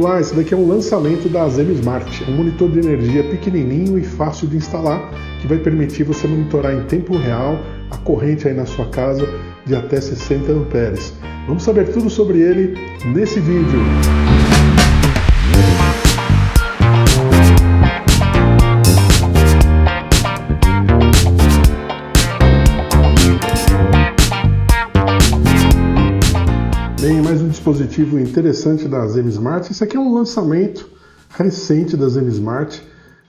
Olá, esse daqui é um lançamento da Zeno Smart, um monitor de energia pequenininho e fácil de instalar, que vai permitir você monitorar em tempo real a corrente aí na sua casa de até 60 amperes. Vamos saber tudo sobre ele nesse vídeo. Bem, mais um dispositivo interessante da Zeno Smart. Esse aqui é um lançamento recente da Zeno Smart.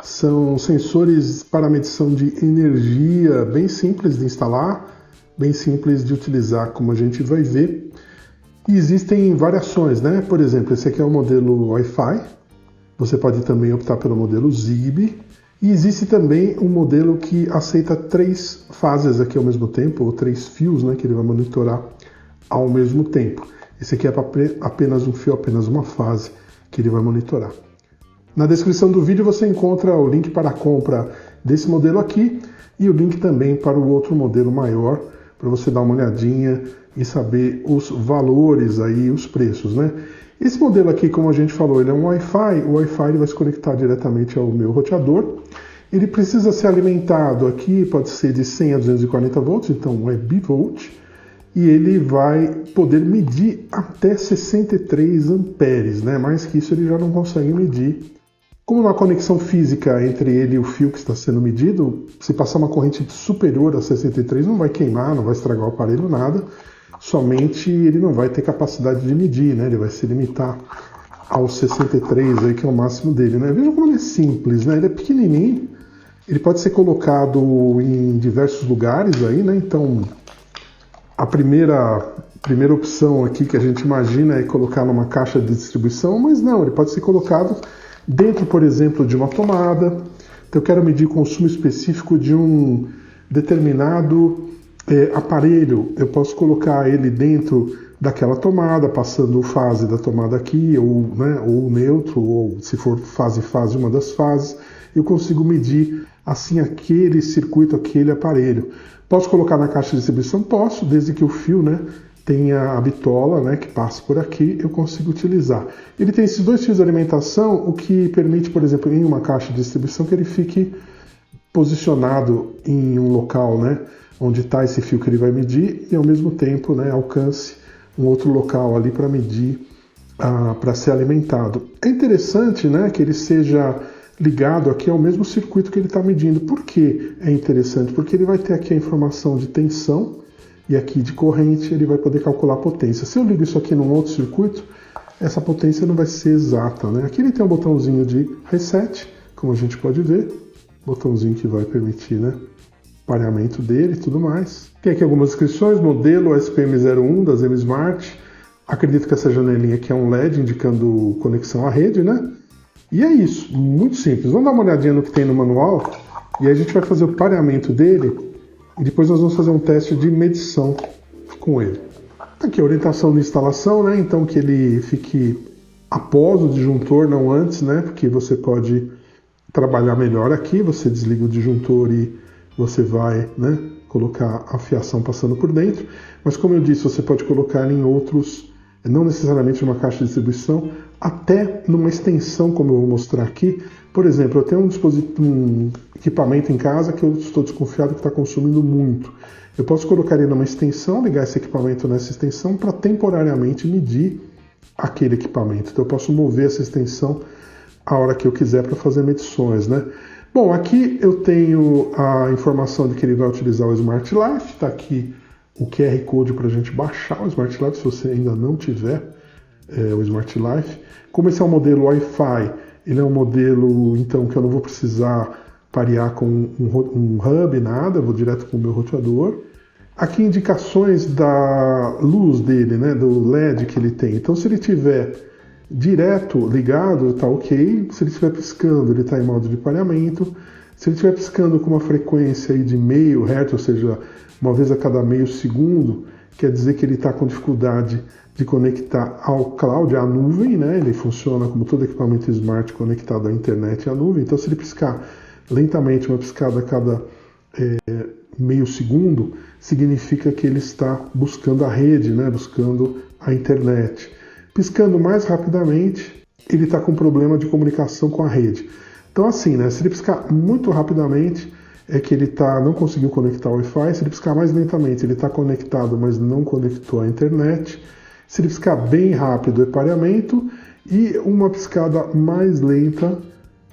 São sensores para medição de energia bem simples de instalar, bem simples de utilizar, como a gente vai ver. E existem variações, né? Por exemplo, esse aqui é o modelo Wi-Fi. Você pode também optar pelo modelo Zigbee. E existe também um modelo que aceita 3 fases aqui ao mesmo tempo, ou 3 fios, né, que ele vai monitorar ao mesmo tempo. Esse aqui é para apenas um fio, apenas uma fase que ele vai monitorar. Na descrição do vídeo você encontra o link para a compra desse modelo aqui e o link também para o outro modelo maior, para você dar uma olhadinha e saber os valores aí, os preços, né? Esse modelo aqui, como a gente falou, ele é um Wi-Fi. O Wi-Fi ele vai se conectar diretamente ao meu roteador. Ele precisa ser alimentado aqui, pode ser de 100 a 240 volts, então é bivolt. E ele vai poder medir até 63 amperes, né? Mais que isso ele já não consegue medir. Como uma conexão física entre ele e o fio que está sendo medido, se passar uma corrente superior a 63 não vai queimar, não vai estragar o aparelho, nada. Somente ele não vai ter capacidade de medir, né? Ele vai se limitar aos 63, aí, que é o máximo dele, né? Veja como ele é simples, né? Ele é pequenininho, ele pode ser colocado em diversos lugares aí, né? Então, a primeira opção aqui que a gente imagina é colocar numa caixa de distribuição, mas não, ele pode ser colocado dentro, por exemplo, de uma tomada. Então eu quero medir o consumo específico de um determinado aparelho, eu posso colocar ele dentro daquela tomada, passando fase da tomada aqui, ou, né, ou neutro, ou se for fase, uma das fases, eu consigo medir assim aquele circuito, aquele aparelho. Posso colocar na caixa de distribuição? Posso, desde que o fio, né, tenha a bitola, né, que passa por aqui, eu consigo utilizar. Ele tem esses 2 fios de alimentação, o que permite, por exemplo, em uma caixa de distribuição, que ele fique posicionado em um local, né, onde está esse fio que ele vai medir, e ao mesmo tempo, né, alcance um outro local ali para medir, para ser alimentado. É interessante, né, que ele seja ligado aqui ao mesmo circuito que ele está medindo. Por que é interessante? Porque ele vai ter aqui a informação de tensão e aqui de corrente, ele vai poder calcular a potência. Se eu ligo isso aqui num outro circuito, essa potência não vai ser exata, né? Aqui ele tem um botãozinho de reset, como a gente pode ver, botãozinho que vai permitir, né, pareamento dele e tudo mais. Tem aqui algumas descrições, modelo SPM01 da Zeno Smart. Acredito que essa janelinha aqui é um LED indicando conexão à rede, né? E é isso, muito simples. Vamos dar uma olhadinha no que tem no manual e aí a gente vai fazer o pareamento dele e depois nós vamos fazer um teste de medição com ele. Aqui a orientação de instalação, né? Então que ele fique após o disjuntor, não antes, né? Porque você pode trabalhar melhor aqui, você desliga o disjuntor e você vai, né, colocar a fiação passando por dentro. Mas como eu disse, você pode colocar em outros, não necessariamente numa caixa de distribuição, até numa extensão, como eu vou mostrar aqui. Por exemplo, eu tenho um equipamento em casa que eu estou desconfiado que está consumindo muito. Eu posso colocar ele numa extensão, ligar esse equipamento nessa extensão para temporariamente medir aquele equipamento. Então eu posso mover essa extensão a hora que eu quiser para fazer medições, né? Bom, aqui eu tenho a informação de que ele vai utilizar o Smart Life. Está aqui o QR Code para a gente baixar o Smart Life, se você ainda não tiver o Smart Life. Como esse é um modelo Wi-Fi, ele é um modelo, então, que eu não vou precisar parear com um hub, nada, eu vou direto com o meu roteador. Aqui indicações da luz dele, né, do LED que ele tem. Então, se ele tiver direto ligado, está ok. Se ele estiver piscando, ele está em modo de pareamento. Se ele estiver piscando com uma frequência aí de meio hertz, ou seja, uma vez a cada meio segundo, quer dizer que ele está com dificuldade de conectar ao cloud, à nuvem, né? Ele funciona como todo equipamento smart conectado à internet e à nuvem. Então, se ele piscar lentamente, uma piscada a cada meio segundo, significa que ele está buscando a rede, né? Buscando a internet. Piscando mais rapidamente, ele está com problema de comunicação com a rede. Então assim, né, se ele piscar muito rapidamente, é que ele não conseguiu conectar o Wi-Fi. Se ele piscar mais lentamente, ele está conectado, mas não conectou à internet. Se ele piscar bem rápido, é pareamento. E uma piscada mais lenta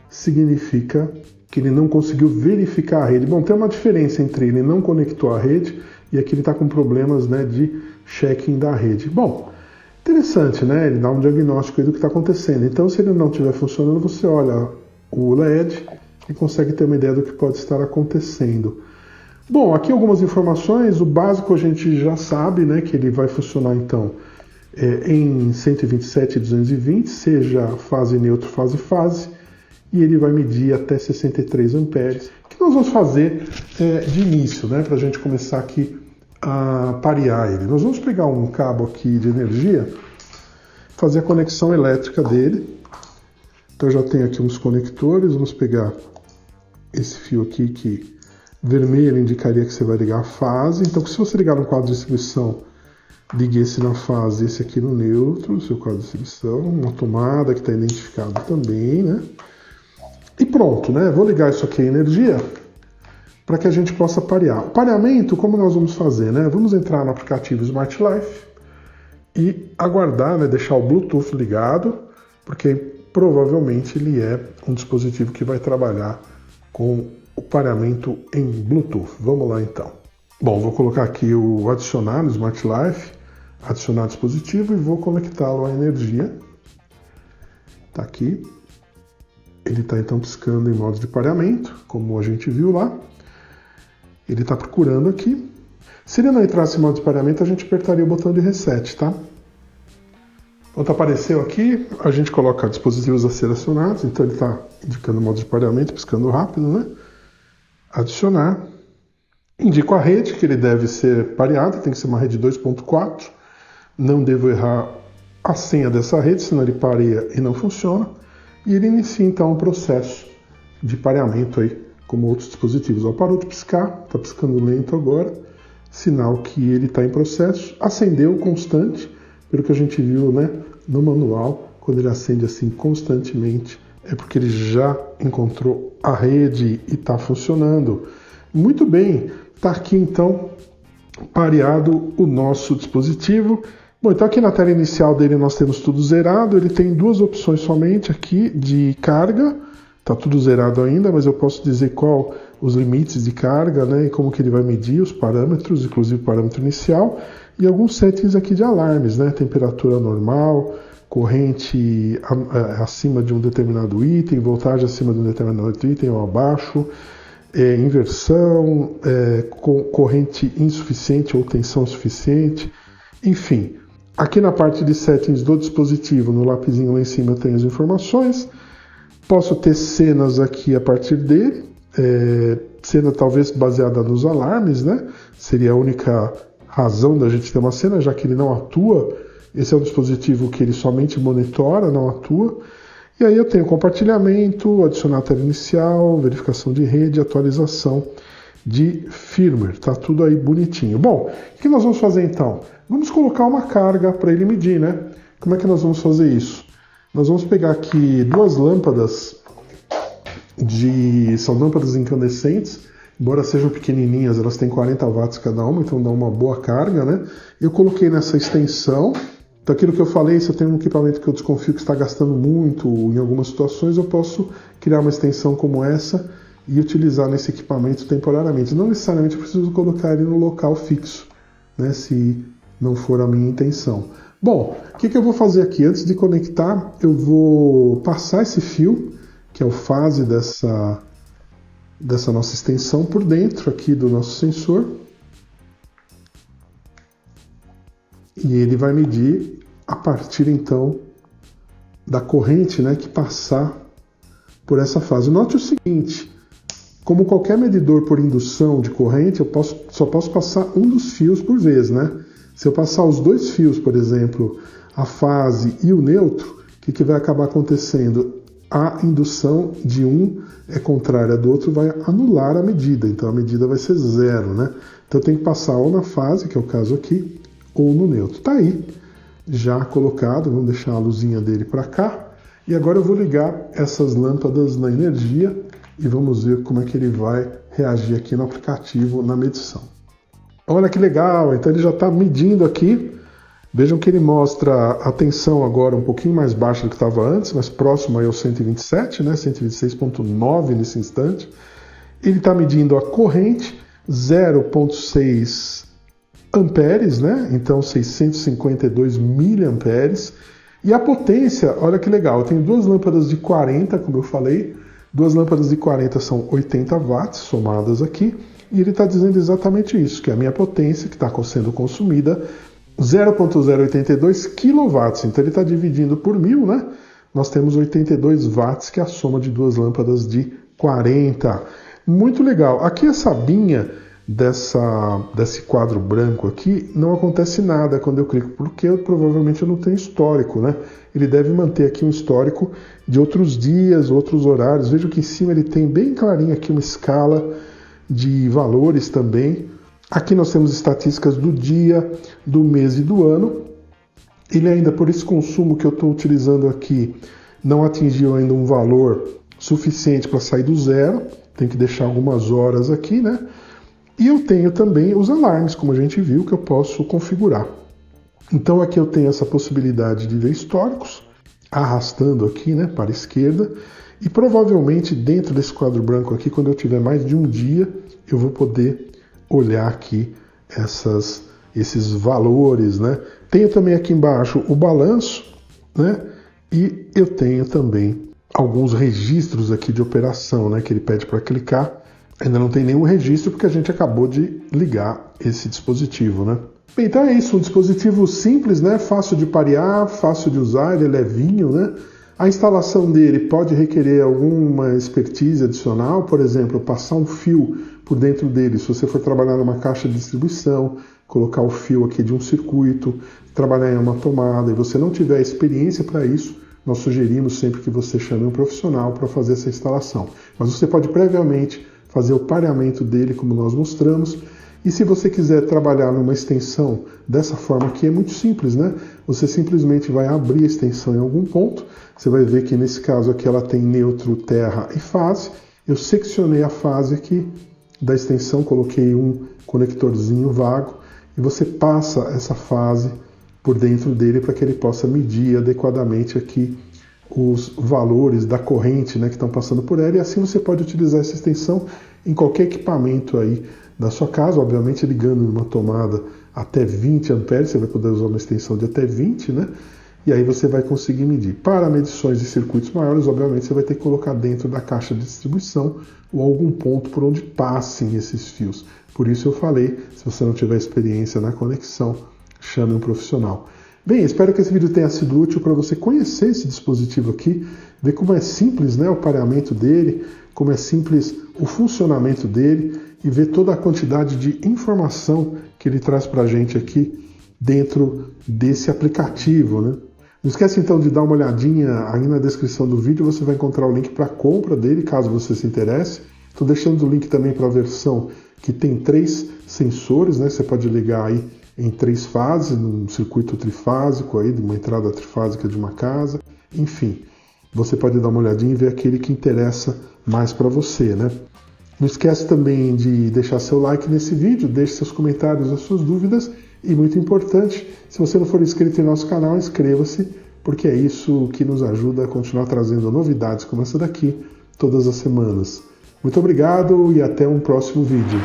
significa que ele não conseguiu verificar a rede. Bom, tem uma diferença entre ele não conectou a rede e aqui ele está com problemas, né, de checking da rede. Bom, interessante, né? Ele dá um diagnóstico aí do que está acontecendo. Então, se ele não estiver funcionando, você olha o LED e consegue ter uma ideia do que pode estar acontecendo. Bom, aqui algumas informações. O básico a gente já sabe, né, que ele vai funcionar então em 127 e 220, seja fase neutro, fase, e ele vai medir até 63 amperes. O que nós vamos fazer de início, né, para a gente começar aqui a parear ele? Nós vamos pegar um cabo aqui de energia, fazer a conexão elétrica dele. Então eu já tenho aqui uns conectores, vamos pegar esse fio aqui que vermelho indicaria que você vai ligar a fase. Então se você ligar no quadro de distribuição, ligue esse na fase, esse aqui no neutro, seu quadro de distribuição, uma tomada que está identificado também, né? E pronto, né? Vou ligar isso aqui em energia para que a gente possa parear. O pareamento, como nós vamos fazer, né? Vamos entrar no aplicativo Smart Life e aguardar, né? Deixar o Bluetooth ligado, porque provavelmente ele é um dispositivo que vai trabalhar com o pareamento em Bluetooth. Vamos lá então. Bom, vou colocar aqui o adicionar no Smart Life, adicionar dispositivo e vou conectá-lo à energia. Está aqui. Ele está então piscando em modo de pareamento, como a gente viu lá. Ele está procurando aqui. Se ele não entrasse em modo de pareamento, a gente apertaria o botão de reset, tá? Pronto, apareceu aqui, a gente coloca dispositivos a ser acionados, então ele está indicando o modo de pareamento, piscando rápido, né? Adicionar. Indico a rede, que ele deve ser pareado, tem que ser uma rede 2.4. Não devo errar a senha dessa rede, senão ele pareia e não funciona. E ele inicia então o processo de pareamento aí, como outros dispositivos. Ó, parou de piscar, está piscando lento agora, sinal que ele está em processo. Acendeu constante, pelo que a gente viu, né, no manual, quando ele acende assim constantemente, é porque ele já encontrou a rede e está funcionando. Muito bem, está aqui então pareado o nosso dispositivo. Bom, então aqui na tela inicial dele nós temos tudo zerado. Ele tem duas opções somente aqui de carga. Está tudo zerado ainda, mas eu posso dizer qual os limites de carga, né, e como que ele vai medir os parâmetros, inclusive o parâmetro inicial, e alguns settings aqui de alarmes, né, temperatura normal, corrente acima de um determinado item, voltagem acima de um determinado item ou abaixo, inversão, corrente insuficiente ou tensão suficiente, enfim. Aqui na parte de settings do dispositivo, no lapisinho lá em cima, eu tenho as informações. Posso ter cenas aqui a partir dele, cena talvez baseada nos alarmes, né? Seria a única razão da gente ter uma cena, já que ele não atua. Esse é um dispositivo que ele somente monitora, não atua. E aí eu tenho compartilhamento, adicionar tela inicial, verificação de rede, atualização de firmware. Tá tudo aí bonitinho. Bom, o que nós vamos fazer então? Vamos colocar uma carga para ele medir, né? Como é que nós vamos fazer isso? Nós vamos pegar aqui duas lâmpadas, são lâmpadas incandescentes, embora sejam pequenininhas, elas têm 40 watts cada uma, então dá uma boa carga, né? Eu coloquei nessa extensão. Então aquilo que eu falei, se eu tenho um equipamento que eu desconfio que está gastando muito em algumas situações, eu posso criar uma extensão como essa e utilizar nesse equipamento temporariamente. Não necessariamente eu preciso colocar ele no local fixo, né, se não for a minha intenção. Bom, o que eu vou fazer aqui? Antes de conectar, eu vou passar esse fio, que é o fase dessa nossa extensão, por dentro aqui do nosso sensor. E ele vai medir a partir, então, da corrente, né, que passar por essa fase. Note o seguinte, como qualquer medidor por indução de corrente, eu só posso passar um dos fios por vez, né? Se eu passar os dois fios, por exemplo, a fase e o neutro, o que vai acabar acontecendo? A indução de um é contrária do outro, vai anular a medida, então a medida vai ser zero, né? Então eu tenho que passar ou na fase, que é o caso aqui, ou no neutro. Tá aí, já colocado, vamos deixar a luzinha dele para cá. E agora eu vou ligar essas lâmpadas na energia e vamos ver como é que ele vai reagir aqui no aplicativo na medição. Olha que legal, então ele já está medindo aqui. Vejam que ele mostra a tensão agora um pouquinho mais baixa do que estava antes, mas próximo aí ao 127, né? 126,9 nesse instante. Ele está medindo a corrente, 0,6 amperes, né? Então 652 miliamperes. E a potência, olha que legal, eu tenho duas lâmpadas de 40, como eu falei. Duas lâmpadas de 40 são 80 watts somadas aqui. E ele está dizendo exatamente isso, que a minha potência que está sendo consumida 0,082 kW, então ele está dividindo por 1000, né? Nós temos 82 watts, que é a soma de duas lâmpadas de 40. Muito legal. Aqui essa abinha desse quadro branco aqui, não acontece nada quando eu clico, porque provavelmente eu não tenho histórico, né? Ele deve manter aqui um histórico de outros dias, outros horários. Veja que em cima ele tem bem clarinho aqui uma escala de valores também. Aqui nós temos estatísticas do dia, do mês e do ano. Ele ainda, por esse consumo que eu estou utilizando aqui, não atingiu ainda um valor suficiente para sair do zero. Tem que deixar algumas horas aqui, né? E eu tenho também os alarmes, como a gente viu, que eu posso configurar. Então aqui eu tenho essa possibilidade de ver históricos, arrastando aqui, né, para a esquerda. E provavelmente dentro desse quadro branco aqui, quando eu tiver mais de um dia, eu vou poder olhar aqui esses valores, né? Tenho também aqui embaixo o balanço, né? E eu tenho também alguns registros aqui de operação, né? Que ele pede para clicar. Ainda não tem nenhum registro porque a gente acabou de ligar esse dispositivo, né? Bem, então é isso, um dispositivo simples, né? Fácil de parear, fácil de usar, ele é levinho, né? A instalação dele pode requerer alguma expertise adicional, por exemplo, passar um fio por dentro dele. Se você for trabalhar numa caixa de distribuição, colocar o fio aqui de um circuito, trabalhar em uma tomada e você não tiver experiência para isso, nós sugerimos sempre que você chame um profissional para fazer essa instalação. Mas você pode previamente fazer o pareamento dele, como nós mostramos. E se você quiser trabalhar numa extensão dessa forma aqui, é muito simples, né? Você simplesmente vai abrir a extensão em algum ponto. Você vai ver que nesse caso aqui ela tem neutro, terra e fase. Eu seccionei a fase aqui da extensão, coloquei um conectorzinho vago e você passa essa fase por dentro dele para que ele possa medir adequadamente aqui os valores da corrente, né, que estão passando por ela, e assim você pode utilizar essa extensão em qualquer equipamento aí da sua casa, obviamente ligando numa tomada até 20 amperes, você vai poder usar uma extensão de até 20, né? E aí você vai conseguir medir. Para medições de circuitos maiores, obviamente você vai ter que colocar dentro da caixa de distribuição ou algum ponto por onde passem esses fios. Por isso eu falei, se você não tiver experiência na conexão, chame um profissional. Bem, espero que esse vídeo tenha sido útil para você conhecer esse dispositivo aqui, ver como é simples, né, o pareamento dele, como é simples o funcionamento dele e ver toda a quantidade de informação que ele traz para a gente aqui dentro desse aplicativo, né? Não esquece então de dar uma olhadinha aí na descrição do vídeo, você vai encontrar o link para a compra dele, caso você se interesse. Estou deixando o link também para a versão que tem 3 sensores, né? Você pode ligar aí em 3 fases, num circuito trifásico aí, de uma entrada trifásica de uma casa. Enfim, você pode dar uma olhadinha e ver aquele que interessa mais para você, né? Não esquece também de deixar seu like nesse vídeo, deixe seus comentários, as suas dúvidas. E muito importante, se você não for inscrito em nosso canal, inscreva-se, porque é isso que nos ajuda a continuar trazendo novidades como essa daqui todas as semanas. Muito obrigado e até um próximo vídeo.